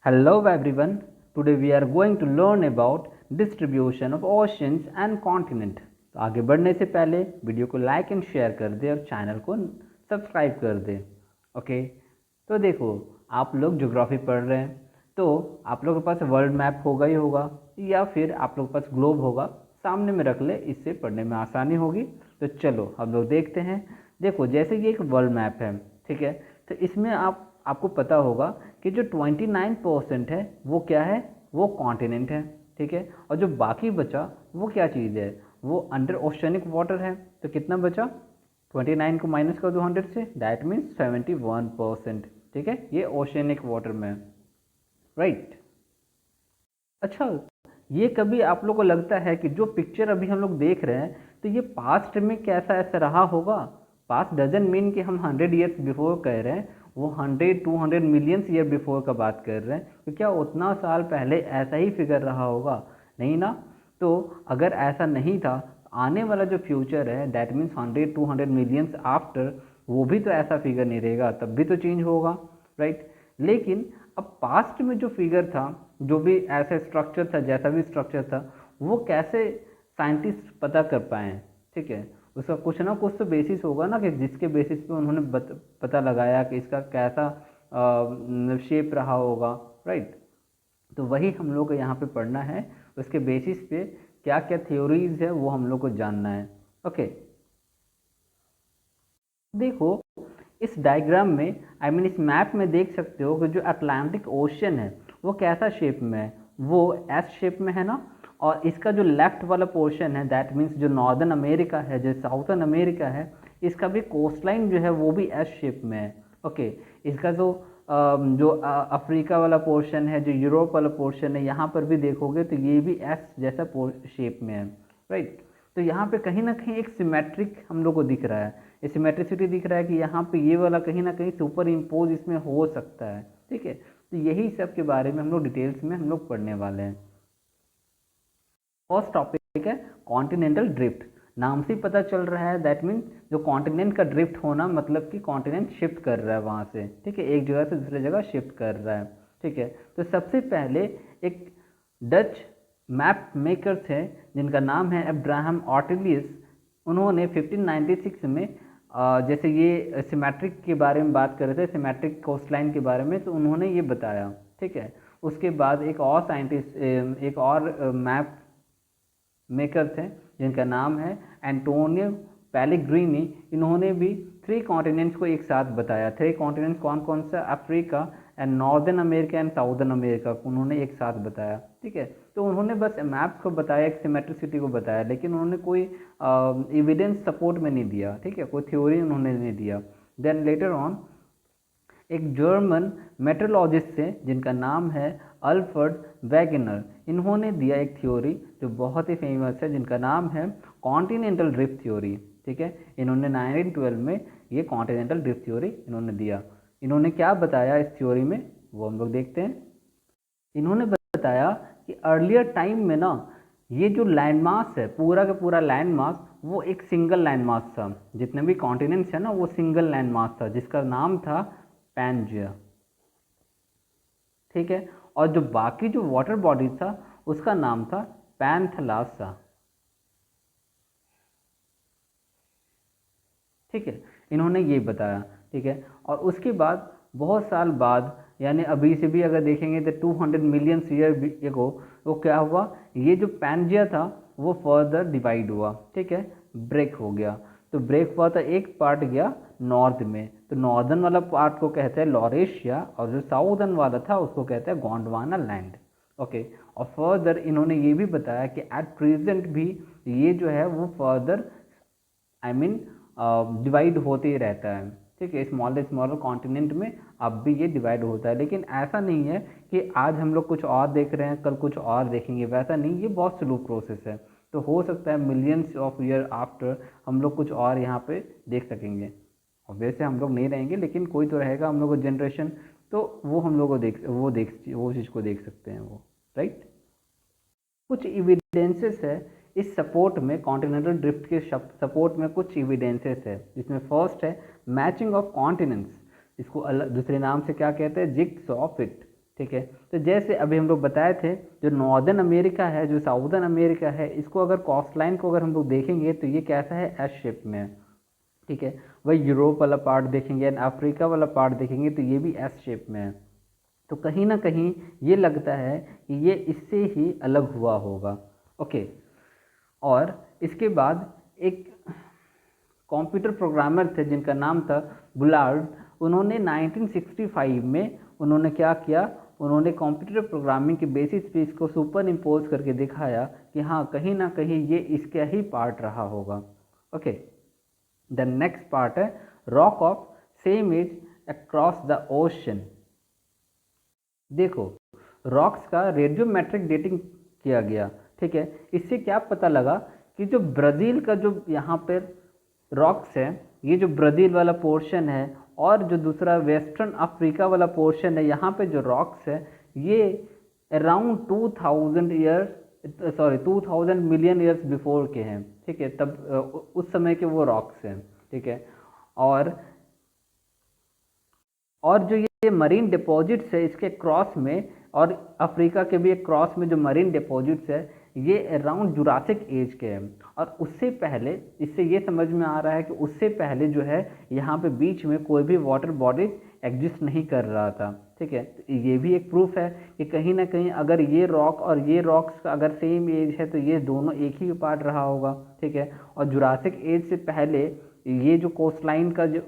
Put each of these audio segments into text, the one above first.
Hello everyone. Today we are going to learn about distribution of oceans and continent. तो आगे बढ़ने से पहले वीडियो को लाइक एंड शेयर कर दे और चैनल को सब्सक्राइब कर दे। ओके, तो देखो, आप लोग ज्योग्राफी पढ़ रहे हैं तो आप लोगों के पास वर्ल्ड मैप होगा ही होगा, या फिर आप लोगों के पास ग्लोब होगा। सामने में रख ले, इससे पढ़ने में आसानी होगी। तो चलो हम लोग देखते हैं। देखो, जैसे ये एक वर्ल्ड मैप है, ठीक है, तो इसमें आपको पता होगा कि जो 29% है वो क्या है, वो कॉन्टिनेंट है, ठीक है। और जो बाकी बचा वो क्या चीज़ है, वो अंडर ओशनिक वाटर है। तो कितना बचा, 29 को माइनस कर दो 100 से, दैट मीन्स 71%, ठीक है। ये ओशनिक वाटर में, राइट। अच्छा, ये कभी आप लोग को लगता है कि जो पिक्चर अभी हम लोग देख रहे हैं, तो ये पास्ट में कैसा ऐसा रहा होगा? पास्ट डजन मीन कि हम 100 ईयर्स बिफोर कह रहे हैं, वो 100-200 मिलियंस ईयर बिफोर का बात कर रहे हैं, तो क्या उतना साल पहले ऐसा ही फिगर रहा होगा? नहीं ना। तो अगर ऐसा नहीं था, आने वाला जो फ्यूचर है, दैट मीन्स 100-200 मिलियंस आफ्टर, वो भी तो ऐसा फिगर नहीं रहेगा, तब भी तो चेंज होगा, राइट। लेकिन अब पास्ट में जो फिगर था, जो भी ऐसा स्ट्रक्चर था, जैसा भी स्ट्रक्चर था, वो कैसे साइंटिस्ट पता कर पाए, ठीक है। उसका कुछ ना कुछ तो बेसिस होगा ना, कि जिसके बेसिस पे उन्होंने पता लगाया कि इसका कैसा शेप रहा होगा, राइट। तो वही हम लोग को यहाँ पे पढ़ना है। उसके बेसिस पे क्या क्या थ्योरीज है वो हम लोग को जानना है। ओके, देखो, इस डायग्राम में, आई मीन इस मैप में देख सकते हो कि जो अटलांटिक ओशन है वो कैसा शेप में है, वो एस शेप में है ना। और इसका जो लेफ्ट वाला पोर्शन है, दैट मीन्स जो नॉर्दर्न अमेरिका है, जो साउथर्न अमेरिका है, इसका भी कोस्टलाइन जो है वो भी एस शेप में है। ओके, इसका जो अफ्रीका वाला पोर्शन है, जो यूरोप वाला पोर्शन है, यहाँ पर भी देखोगे तो ये भी एस जैसा शेप में है, राइट। तो यहाँ पे कहीं ना कहीं एक सिमेट्रिक हम लोग को दिख रहा है, ये सिमेट्रिसिटी दिख रहा है कि यहाँ पे ये वाला कहीं ना कहीं सुपर इम्पोज इसमें हो सकता है, ठीक है। तो यही सब के बारे में हम लोग डिटेल्स में हम लोग पढ़ने वाले हैं। फर्स्ट टॉपिक है कॉन्टिनेंटल ड्रिफ्ट। नाम से ही पता चल रहा है, दैट मीन्स जो कॉन्टिनेंट का ड्रिफ्ट होना, मतलब कि कॉन्टिनेंट शिफ्ट कर रहा है वहाँ से, ठीक है, एक जगह से दूसरी जगह शिफ्ट कर रहा है, ठीक है। तो सबसे पहले एक डच मैप मेकर थे जिनका नाम है अब्राहम ऑर्टिलियस। उन्होंने 1596 में जैसे ये सिमेट्रिक के बारे में बात कर रहे थे, सिमेट्रिक कोस्टलाइन के बारे में, तो उन्होंने ये बताया, ठीक है। उसके बाद एक और साइंटिस्ट, एक और मैप मेकर थे जिनका नाम है एंटोनियो पेलेग्रीनी। इन्होंने भी 3 कॉन्टिनेंट्स को एक साथ बताया। 3 कॉन्टिनेंट्स कौन कौन सा, Africa and northern America and southern America को उन्होंने एक साथ बताया, ठीक है। तो उन्होंने बस मैप को बताया, एक सिमेट्रिसिटी को बताया, लेकिन उन्होंने कोई एविडेंस सपोर्ट में नहीं दिया, ठीक है, कोई थ्योरी उन्होंने नहीं दिया। देन लेटर ऑन एक जर्मन मेट्रोलॉजिस्ट थे जिनका नाम है अल्फ्रेड वेगनर। इन्होंने दिया एक थ्योरी जो बहुत ही फेमस है, जिनका नाम है कॉन्टिनेंटल ड्रिफ्ट थ्योरी, ठीक है। इन्होंने 1912 में ये कॉन्टिनेंटल ड्रिफ्ट थ्योरी इन्होंने दिया। इन्होंने क्या बताया इस थ्योरी में, वो हम लोग देखते हैं। इन्होंने बताया कि अर्लियर टाइम में ना, ये जो लैंड मास है, पूरा का पूरा लैंड मास, वो एक सिंगल लैंड मास था। जितने भी कॉन्टिनेंट्स है ना, वो सिंगल लैंड मास था, जिसका नाम था पैंजिया, ठीक है। और जो बाकी जो वाटर बॉडी था, उसका नाम था पैंथलासा, ठीक है। इन्होंने ये बताया, ठीक है। और उसके बाद बहुत साल बाद, यानी अभी से भी अगर देखेंगे तो 200 मिलियन ईयर एगो, वो क्या हुआ, ये जो पैंजिया था वो फर्दर डिवाइड हुआ, ठीक है, ब्रेक हो गया। तो ब्रेक हुआ तो एक पार्ट गया नॉर्थ में, तो नॉर्दर्न वाला पार्ट को कहते हैं लॉरेशिया, और जो साउदर्न वाला था उसको कहते हैं गोंडवाना लैंड। ओके, और फर्दर इन्होंने ये भी बताया कि एट प्रेजेंट भी ये जो है वो फर्दर, आई मीन डिवाइड होते ही रहता है, ठीक है। स्मॉलर स्मॉलर कॉन्टिनेंट में अब भी ये डिवाइड होता है, लेकिन ऐसा नहीं है कि आज हम लोग कुछ और देख रहे हैं, कल कुछ और देखेंगे, वैसा नहीं, ये बहुत स्लो प्रोसेस है। तो हो सकता है मिलियंस ऑफ ईयर आफ्टर हम लोग कुछ और यहाँ पे देख सकेंगे। और वैसे हम लोग नहीं रहेंगे, लेकिन कोई तो रहेगा हम लोग को जनरेशन, तो वो हम लोग को वो चीज़ को देख सकते हैं वो, राइट। कुछ इविडेंसेस है इस सपोर्ट में, कॉन्टिनेंटल ड्रिफ्ट के सपोर्ट में कुछ इविडेंसेस है, जिसमें फर्स्ट है मैचिंग ऑफ कॉन्टिनेंट्स। इसको अलग दूसरे नाम से क्या कहते हैं, जिग्सॉ फिट, ठीक है। तो जैसे अभी हम लोग बताए थे, जो नॉर्दर्न अमेरिका है, जो साउदर्न अमेरिका है, इसको अगर कोस्ट लाइन को अगर हम लोग देखेंगे तो ये कैसा है, एस शेप में है, ठीक है। वही यूरोप वाला पार्ट देखेंगे एंड अफ्रीका वाला पार्ट देखेंगे तो ये भी एस शेप में है। तो कहीं ना कहीं ये लगता है कि ये इससे ही अलग हुआ होगा। ओके। और इसके बाद एक कंप्यूटर प्रोग्रामर थे जिनका नाम था बुलार्ड। उन्होंने 1965 में उन्होंने क्या किया, उन्होंने कंप्यूटर प्रोग्रामिंग के बेसिस पे इसको सुपर इम्पोज करके दिखाया कि हाँ कहीं ना कहीं ये इसका ही पार्ट रहा होगा। ओके। द नेक्स्ट पार्ट है rock of same age across the ocean. देखो, रॉक्स का रेडियोमेट्रिक डेटिंग किया गया, ठीक है। इससे क्या पता लगा कि जो ब्राज़ील का जो यहाँ पर रॉक्स है, ये जो ब्राज़ील वाला पोर्शन है और जो दूसरा वेस्टर्न अफ्रीका वाला पोर्शन है, यहाँ पे जो रॉक्स है ये अराउंड 2000 मिलियन ईयर्स बिफोर के हैं, ठीक है। तब उस समय के वो रॉक्स हैं, ठीक है। और जो ये मरीन डिपॉजिट्स है इसके क्रॉस में, और अफ्रीका के भी एक क्रॉस में जो मरीन डिपॉजिट्स है ये अराउंड जुरासिक एज के हैं। और उससे पहले, इससे ये समझ में आ रहा है कि उससे पहले जो है यहाँ पे बीच में कोई भी वाटर बॉडी एग्जिस्ट नहीं कर रहा था, ठीक है। तो ये भी एक प्रूफ है कि कहीं ना कहीं अगर ये रॉक और ये रॉक्स का अगर सेम एज है तो ये दोनों एक ही पार्ट रहा होगा, ठीक है। और जुरासिक एज से पहले ये जो कोस्ट लाइन का जो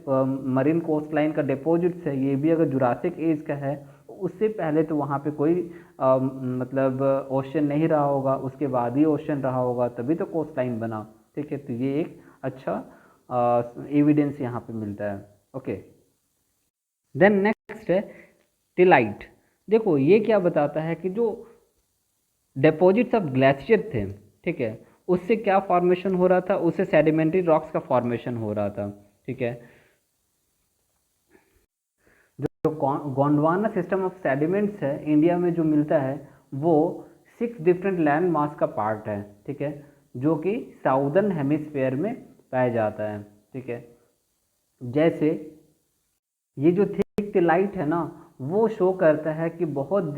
मरीन कोस्ट लाइन का डिपॉजिट्स है ये भी अगर जुरासिक एज का है, उससे पहले तो वहाँ पे कोई मतलब ओशन नहीं रहा होगा, उसके बाद ही ओशन रहा होगा, तभी तो कोस्ट लाइन बना, ठीक है। तो ये एक अच्छा एविडेंस यहाँ पे मिलता है। ओके। देन नेक्स्ट है टिलाइट। देखो ये क्या बताता है कि जो डिपॉजिट्स ऑफ ग्लेशियर थे, ठीक है, उससे क्या फॉर्मेशन हो रहा था, उससे सेडिमेंट्री रॉक्स का फॉर्मेशन हो रहा था, ठीक है। जो गोंडवाना सिस्टम ऑफ सेडिमेंट्स है इंडिया में जो मिलता है वो 6 डिफरेंट लैंड मास का पार्ट है, ठीक है, जो कि साउदर्न हेमिस्फेयर में पाया जाता है, ठीक है। जैसे ये जो थिक टिलाइट है ना, वो शो करता है कि बहुत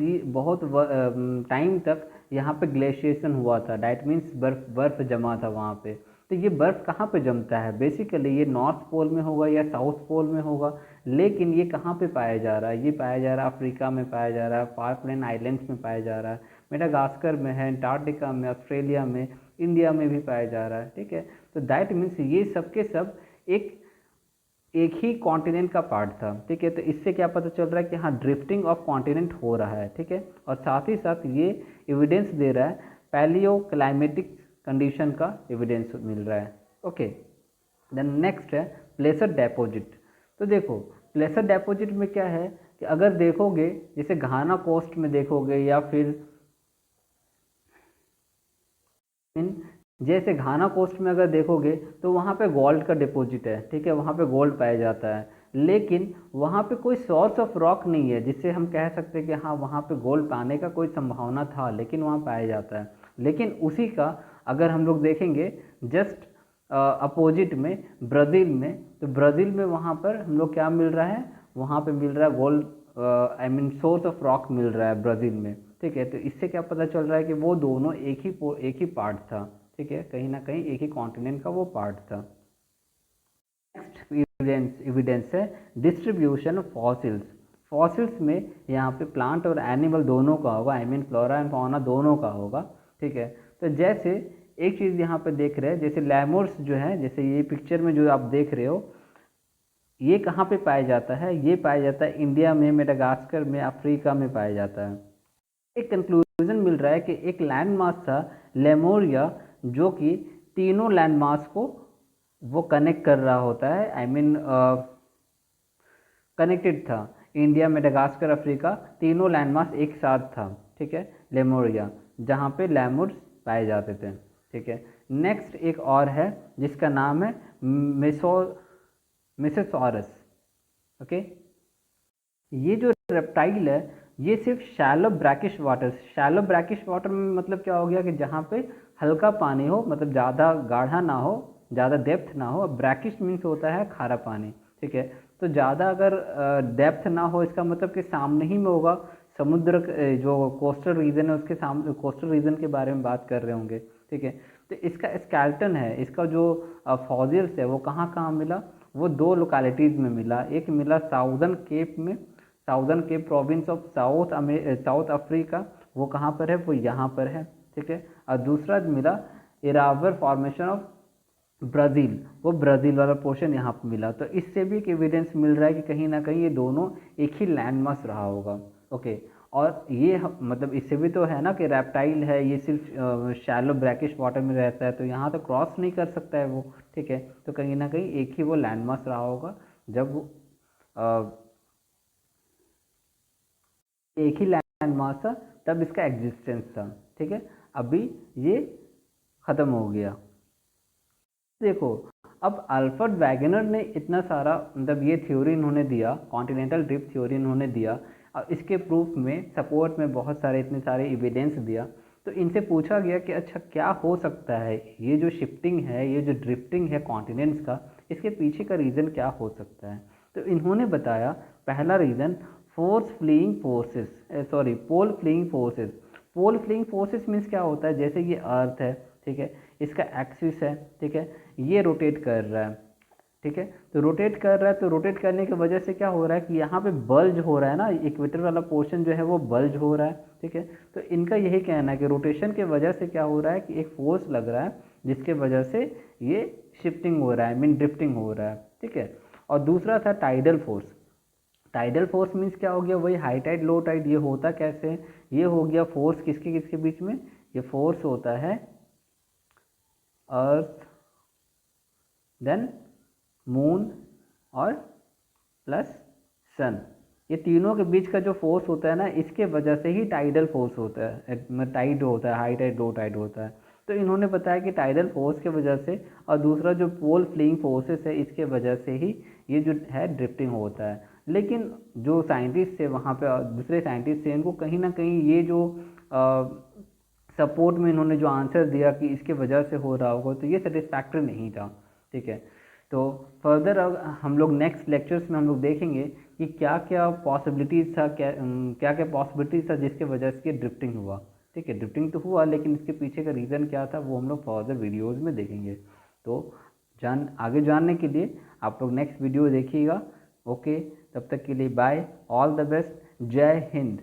टाइम तक यहाँ पे ग्लेशिएशन हुआ था, डैट मीन्स बर्फ जमा था वहाँ पे। तो ये बर्फ़ कहाँ पे जमता है, बेसिकली ये नॉर्थ पोल में होगा या साउथ पोल में होगा, लेकिन ये कहाँ पे पाया जा रहा है, ये पाया जा रहा है अफ्रीका में पाया जा रहा है, फारप्लेन आइलैंड्स में पाया जा रहा है, मेडागास्कर में है, अंटार्कटिका में, ऑस्ट्रेलिया में, इंडिया में भी पाया जा रहा है, ठीक है। तो दैट मीन्स ये सब के सब एक ही कॉन्टिनेंट का पार्ट था, ठीक है। तो इससे क्या पता चल रहा है कि हाँ ड्रिफ्टिंग ऑफ कॉन्टिनेंट हो रहा है, ठीक है। और साथ ही साथ ये एविडेंस दे रहा है पैलियो क्लाइमेटिक कंडीशन का एविडेंस मिल रहा है। ओके। देन नेक्स्ट है प्लेसर डेपोजिट। तो देखो प्लेसर डेपोजिट में क्या है कि अगर देखोगे जैसे घाना कोस्ट में देखोगे या फिर जैसे घाना कोस्ट में अगर देखोगे तो वहाँ पे गोल्ड का डिपॉजिट है, ठीक है, वहाँ पे गोल्ड पाया जाता है, लेकिन वहाँ पे कोई सोर्स ऑफ रॉक नहीं है जिससे हम कह सकते हैं कि हाँ वहाँ पे गोल्ड पाने का कोई संभावना था, लेकिन वहाँ पाया जाता है। लेकिन उसी का अगर हम लोग देखेंगे जस्ट अपोजिट में ब्राज़ील में, तो ब्राज़ील में वहाँ पर हम लोग क्या मिल रहा है, वहाँ पे मिल रहा है gold, I mean source of rock मिल रहा है ब्राज़ील में, ठीक है। तो इससे क्या पता चल रहा है कि वो दोनों एक ही पार्ट था, ठीक है, कहीं ना कहीं एक ही कॉन्टिनेंट का वो पार्ट था। नेक्स्ट एविडेंस है डिस्ट्रीब्यूशन ऑफ फॉसिल्स। फॉसिल्स में यहाँ पे प्लांट और एनिमल दोनों का होगा, I mean flora and fauna दोनों का होगा, ठीक है। तो जैसे एक चीज़ यहाँ पे देख रहे हैं, जैसे लैमोर्स जो है, जैसे ये पिक्चर में जो आप देख रहे हो, ये कहाँ पे पाया जाता है, ये पाया जाता है इंडिया में, मेडागास्कर में, अफ्रीका में पाया जाता है। एक कंक्लूजन मिल रहा है कि एक लैंड मास था लेमोरिया जो कि तीनों लैंड मास को वो कनेक्ट कर रहा होता है, आई मीन कनेक्टेड था, इंडिया, मेडागास्कर, अफ्रीका, तीनों लैंड मास एक साथ था, ठीक है, लेमोरिया, जहाँ पे लैमोर्स पाए जाते थे, ठीक है। नेक्स्ट एक और है जिसका नाम है मेसोसॉरस। ओके। ये जो रेप्टाइल है ये सिर्फ शैलो ब्रैकिश वाटर में मतलब क्या हो गया कि जहाँ पे हल्का पानी हो, मतलब ज़्यादा गाढ़ा ना हो, ज़्यादा डेप्थ ना हो। ब्रैकिश मीन्स होता है खारा पानी, ठीक है। तो ज़्यादा अगर डेप्थ ना हो इसका मतलब कि सामने ही में होगा, समुद्र जो कोस्टल रीजन है उसके सामने कोस्टल रीजन के बारे में बात कर रहे होंगे, ठीक है। तो इसका स्केलेटन है, इसका जो फॉसिल्स है वो कहाँ कहाँ मिला, वो दो लोकेलिटीज़ में मिला। एक मिला साउदर्न केप में, southern Cape province of South Africa, वो कहाँ पर है, वो यहाँ पर है, ठीक है। और दूसरा मिला इरावर फॉर्मेशन ऑफ ब्राज़ील, वो ब्राज़ील वाला पोर्शन यहाँ पर मिला। तो इससे भी एक एविडेंस मिल रहा है कि कहीं ना कहीं ये दोनों एक ही लैंड मास रहा होगा, ओके। और ये मतलब इससे भी तो है ना कि रेप्टाइल है, ये सिर्फ शैलो ब्रैकिश वाटर में रहता है, तो यहाँ तो क्रॉस नहीं कर सकता है वो, ठीक है। तो कहीं ना कहीं एक ही वो लैंड मास रहा होगा जब एक ही लैंड मास था तब इसका एग्जिस्टेंस था, ठीक है। अभी ये ख़त्म हो गया। देखो, अब अल्फ्रेड वैगनर ने इतना सारा मतलब ये थ्योरी इन्होंने दिया, कॉन्टिनेंटल ड्रिफ्ट थ्योरी इन्होंने दिया, और इसके प्रूफ में सपोर्ट में बहुत सारे इतने सारे एविडेंस दिया। तो इनसे पूछा गया कि अच्छा क्या हो सकता है, ये जो शिफ्टिंग है, ये जो ड्रिफ्टिंग है कॉन्टिनेंट्स का, इसके पीछे का रीज़न क्या हो सकता है। तो इन्होंने बताया पहला reason force fleeing forces, sorry pole fleeing forces. Pole fleeing forces means क्या होता है, जैसे ये अर्थ है, ठीक है, इसका एक्सिस है, ठीक है, ये रोटेट कर रहा है, ठीक है। तो रोटेट कर रहा है, तो रोटेट करने की वजह से क्या हो रहा है कि यहाँ पे बल्ज हो रहा है ना, इक्वेटर वाला पोर्शन जो है वो बल्ज हो रहा है, ठीक है। तो इनका यही कहना है कि रोटेशन के वजह से क्या हो रहा है कि एक फोर्स लग रहा है जिसके वजह से ये शिफ्टिंग हो रहा है, मीन ड्रिफ्टिंग हो रहा है, ठीक है। और दूसरा था tidal force. Tidal force means क्या हो गया, वही हाई टाइड लो टाइड। ये होता कैसे, ये हो गया फोर्स किसके किसके बीच में, ये फोर्स होता है अर्थ, देन मून और प्लस सन, ये तीनों के बीच का जो फोर्स होता है ना, इसके वजह से ही टाइडल फोर्स होता है, टाइड होता है, हाई टाइड लो टाइड होता है। तो इन्होंने बताया कि टाइडल फोर्स के वजह से, और दूसरा जो पोल फ्लीइंग फोर्सेस है इसके वजह से ही ये जो है ड्रिफ्टिंग होता है। लेकिन जो साइंटिस्ट थे वहाँ पे, दूसरे साइंटिस्ट थे, इनको कहीं ना कहीं ये जो सपोर्ट में इन्होंने जो आंसर दिया कि इसके वजह से हो रहा होगा, तो ये सेटिस्फैक्ट्री नहीं था, ठीक है। तो फर्दर अब हम लोग नेक्स्ट लेक्चर्स में हम लोग देखेंगे कि क्या क्या पॉसिबिलिटीज़ था, क्या क्या पॉसिबिलिटीज़ था जिसके वजह से ड्रिफ्टिंग हुआ, ठीक है। ड्रिफ्टिंग तो हुआ, लेकिन इसके पीछे का रीज़न क्या था वो हम लोग फर्दर वीडियोज़ में देखेंगे। तो आगे जानने के लिए आप लोग नेक्स्ट वीडियो देखिएगा, ओके। तब तक के लिए बाय, ऑल द बेस्ट, जय हिंद।